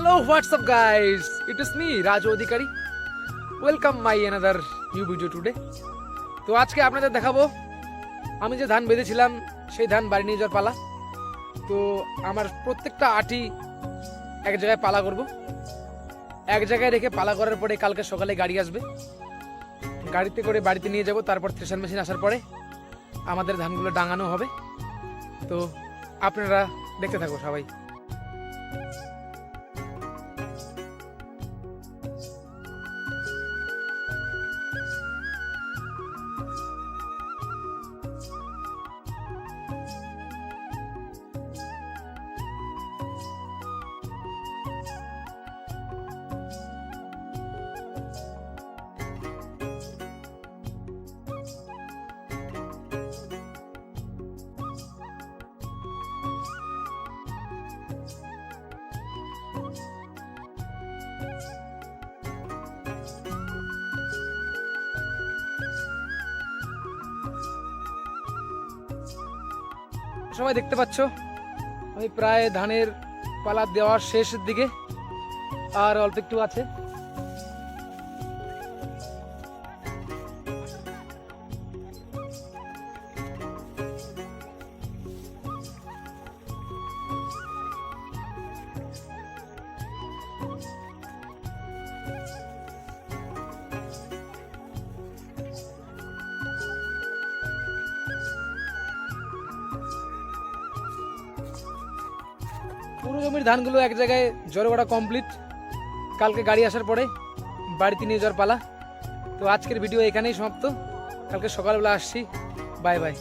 Hello, what's up guys? It is me, Raj Odhikari. Welcome my another new video today. তো আজকে আপনাদের দেখাবো আমি যে ধান বেঁধেছিলাম সেই ধান বাড়ি নিয়ে যাওয়ার পালা। তো আমার প্রত্যেকটা আটি এক জায়গায় পালা করব, এক জায়গায় রেখে পালা করার পরে কালকে সকালে গাড়ি আসবে, গাড়িতে করে বাড়িতে নিয়ে যাব। তারপর থ্রেশার মেশিন আসার পরে আমাদের ধানগুলো ডাঙানো হবে। তো আপনারা দেখতে থাকো সবাই। সবাই দেখতে পাচ্ছ আমি প্রায় ধানের পালা দেওয়ার শেষের দিকে, আর অল্প একটু আছে। পুরো জমির ধানগুলো এক জায়গায় জড়ো করা কমপ্লিট, কালকে গাড়ি আসার পরে বাড়িতে নিয়ে যাওয়ার পালা। তো আজকের ভিডিও এখানেই সমাপ্ত, কালকে সকালবেলা আসছি। Bye bye.